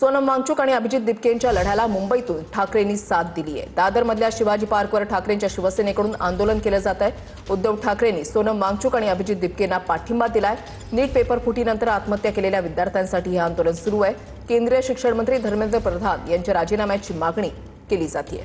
सोनम वांगचुक आणि अभिजित दिपकेंच्या लढ्याला मुंबईतून ठाकरेंनी साथ दिली आहे। दादरमधल्या शिवाजी पार्कवर ठाकरेंच्या शिवसेनेकडून आंदोलन केलं जात आहे। उद्धव ठाकरेंनी सोनम वांगचुक आणि अभिजित दिपकेंना पाठिंबा दिलाय। नीट पेपर फुटीनंतर आत्महत्या केलेल्या विद्यार्थ्यांसाठी हे आंदोलन सुरू आहे। केंद्रीय शिक्षण मंत्री धर्मेंद्र प्रधान यांच्या राजीनाम्याची मागणी केली जाते।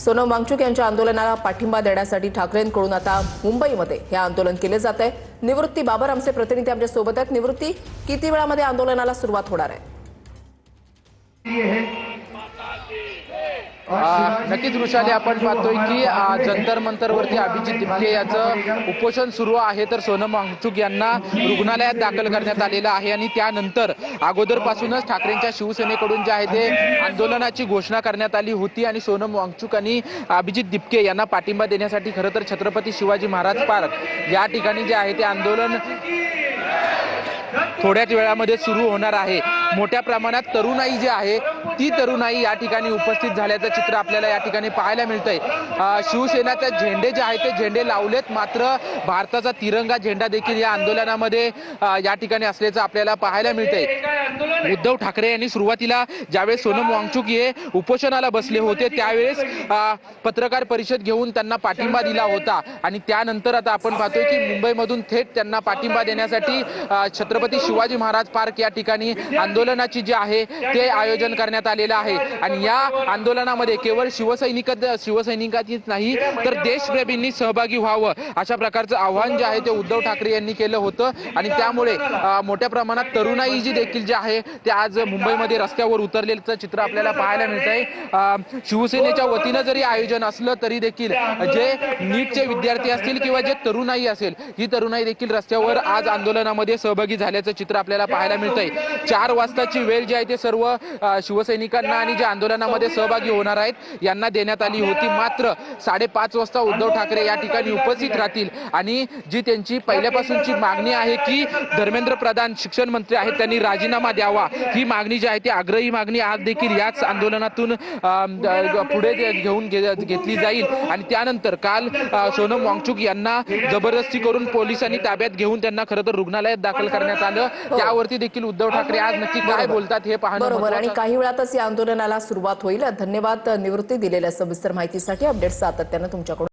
सोनम वांगचुक यांच्या आंदोलनाला पाठिंबा देण्यासाठी ठाकरेंकडून आता मुंबईमध्ये हे आंदोलन केले जात आहे। निवृत्ती बाबर आमचे प्रतिनिधी आमच्या सोबत आहेत। निवृत्ती, किती वेळामध्ये आंदोलनाला सुरुवात होणार आहे? नक्कीच वृषाली, आपण पाहतोय की जंतर मंतरवरती अभिजित दिपके याचं उपोषण सुरू आहे, तर सोनम वांगचुक यांना रुग्णालयात दाखल करण्यात आलेलं आहे। आणि त्यानंतर अगोदरपासूनच ठाकरेंच्या शिवसेनेकडून जे आहे ते आंदोलनाची घोषणा करण्यात आली होती। आणि सोनम वांगचुक आणि अभिजित दिपके यांना पाठिंबा देण्यासाठी खरं तर छत्रपती शिवाजी महाराज पार्क या ठिकाणी जे आहे ते आंदोलन थोड्याच वेळामध्ये सुरू होणार आहे। मोठ्या प्रमाणात तरुणाई जी आहे ती तरुणाई या ठिकाणी उपस्थित झाल्याचं चित्र आपल्याला या ठिकाणी पाहायला मिळतंय। शिवसेनेचे झेंडे जे आहेत ते झेंडे लावलेत, मात्र भारताचा तिरंगा झेंडा देखील या आंदोलनामध्ये या ठिकाणी असल्याचं आपल्याला पाहायला मिळतंय। उद्धव ठाकरे यांनी सुरुवातीला ज्यावेळेस सोनम वांगचुक हे उपोषणाला बसले होते त्यावेळेस पत्रकार परिषद घेऊन त्यांना पाठिंबा दिला होता। आणि त्यानंतर आता आपण पाहतोय की मुंबईमधून थेट त्यांना पाठिंबा देण्यासाठी छत्रपती शिवाजी महाराज पार्क या ठिकाणी आंदोलनाची जे आहे ते आयोजन करण्यात आलेलं आहे। आणि या आंदोलनामध्ये केवळ शिवसैनिकांचीच नाही तर देशप्रेमींनी सहभागी व्हावं अशा प्रकारचं आव्हान जे आहे ते उद्धव ठाकरे यांनी केलं होतं। आणि त्यामुळे मोठ्या प्रमाणात तरुणाई जी देखील जे आहे ते आज मुंबईमध्ये रस्त्यावर उतरलेलं चित्र आपल्याला पाहायला मिळतंय। शिवसेनेच्या वतीनं जरी आयोजन असलं तरी देखील जे नीटचे विद्यार्थी असतील किंवा जे तरुणाई असेल ही तरुणाई देखील रस्त्यावर आज आंदोलनामध्ये सहभागी झाल्याचं चित्र आपल्याला पाहायला मिळतंय। 4 वाजताची वेळ जी आहे ते सर्व शिवसैनिकांना आणि जे आंदोलनामध्ये सहभागी होणार आहेत यांना देण्यात आली होती, मात्र 5:30 वाजता उद्धव ठाकरे या ठिकाणी उपस्थित राहतील। आणि जी त्यांची पहिल्यापासूनची मागणी आहे की धर्मेंद्र प्रधान शिक्षण मंत्री आहेत त्यांनी राजीनामा द्यावा, ही मागणी जी आहे ती आग्रही मागणी आज देखील याच आंदोलनातून पुढे घेऊन घेतली जाईल। आणि त्यानंतर काल सोनम वांगचुक यांना जबरदस्ती करून पोलिसांनी ताब्यात घेऊन त्यांना खरं तर रुग्णालयात दाखल करण्यात आलं। त्यावरती देखील उद्धव ठाकरे आज नक्की काय बोलतात हे पाहणं बरोबर। आणि काही वेळातच या आंदोलनाला सुरुवात होईल। धन्यवाद निवृत्ती दिलेल्या सविस्तर माहितीसाठी। अपडेट्स सातत्यानं तुमच्याकडून